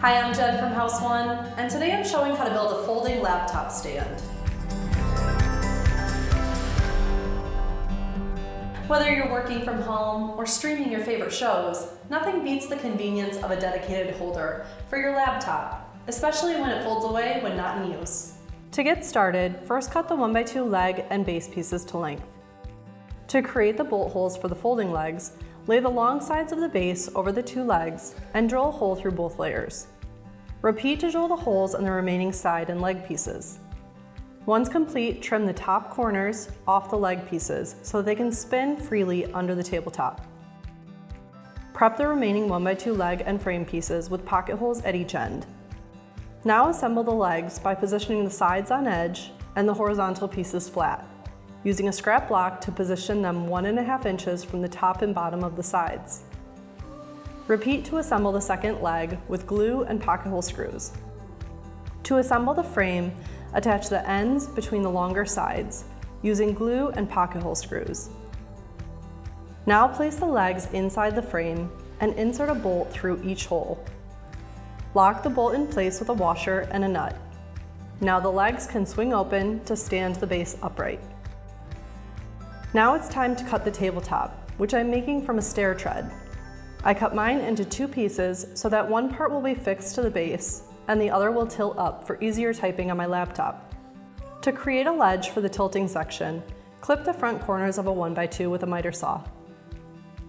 Hi, I'm Jen from House One, and today I'm showing how to build a folding laptop stand. Whether you're working from home or streaming your favorite shows, nothing beats the convenience of a dedicated holder for your laptop, especially when it folds away when not in use. To get started, first cut the 1x2 leg and base pieces to length. To create the bolt holes for the folding legs, lay the long sides of the base over the two legs and drill a hole through both layers. Repeat to drill the holes in the remaining side and leg pieces. Once complete, trim the top corners off the leg pieces so they can spin freely under the tabletop. Prep the remaining 1x2 leg and frame pieces with pocket holes at each end. Now assemble the legs by positioning the sides on edge and the horizontal pieces flat, using a scrap block to position them 1.5 inches from the top and bottom of the sides. Repeat to assemble the second leg with glue and pocket hole screws. To assemble the frame, attach the ends between the longer sides, using glue and pocket hole screws. Now place the legs inside the frame and insert a bolt through each hole. Lock the bolt in place with a washer and a nut. Now the legs can swing open to stand the base upright. Now it's time to cut the tabletop, which I'm making from a stair tread. I cut mine into two pieces so that one part will be fixed to the base and the other will tilt up for easier typing on my laptop. To create a ledge for the tilting section, clip the front corners of a 1x2 with a miter saw.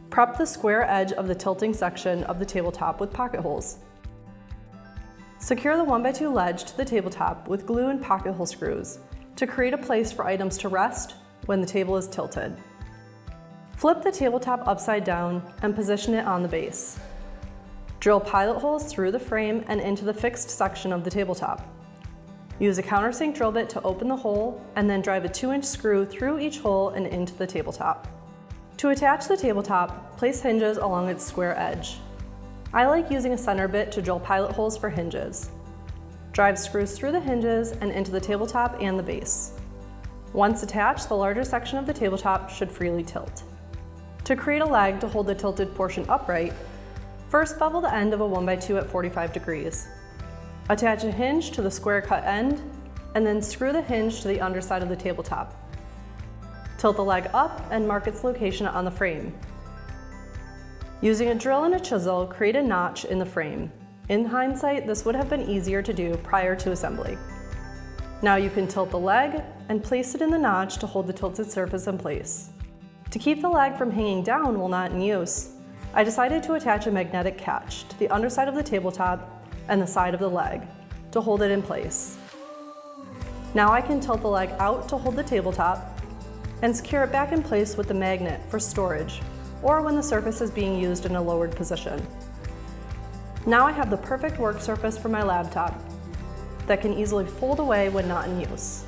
Prep the square edge of the tilting section of the tabletop with pocket holes. Secure the 1x2 ledge to the tabletop with glue and pocket hole screws to create a place for items to rest when the table is tilted. Flip the tabletop upside down and position it on the base. Drill pilot holes through the frame and into the fixed section of the tabletop. Use a countersink drill bit to open the hole and then drive a 2-inch screw through each hole and into the tabletop. To attach the tabletop, place hinges along its square edge. I like using a center bit to drill pilot holes for hinges. Drive screws through the hinges and into the tabletop and the base. Once attached, the larger section of the tabletop should freely tilt. To create a leg to hold the tilted portion upright, first bevel the end of a 1x2 at 45 degrees. Attach a hinge to the square cut end, and then screw the hinge to the underside of the tabletop. Tilt the leg up and mark its location on the frame. Using a drill and a chisel, create a notch in the frame. In hindsight, this would have been easier to do prior to assembly. Now you can tilt the leg and place it in the notch to hold the tilted surface in place. To keep the leg from hanging down while not in use, I decided to attach a magnetic catch to the underside of the tabletop and the side of the leg to hold it in place. Now I can tilt the leg out to hold the tabletop and secure it back in place with the magnet for storage or when the surface is being used in a lowered position. Now I have the perfect work surface for my laptop that can easily fold away when not in use.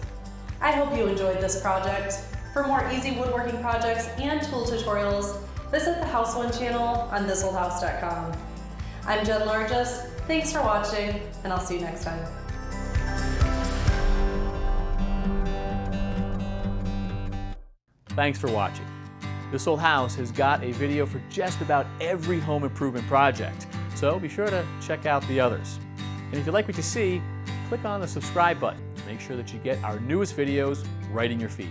I hope you enjoyed this project. For more easy woodworking projects and tool tutorials, visit the House One channel on thisoldhouse.com. I'm Jenn Largesse, thanks for watching, and I'll see you next time. Thanks for watching. This Old House has got a video for just about every home improvement project, so be sure to check out the others. And if you like what you see, click on the subscribe button to make sure that you get our newest videos right in your feed.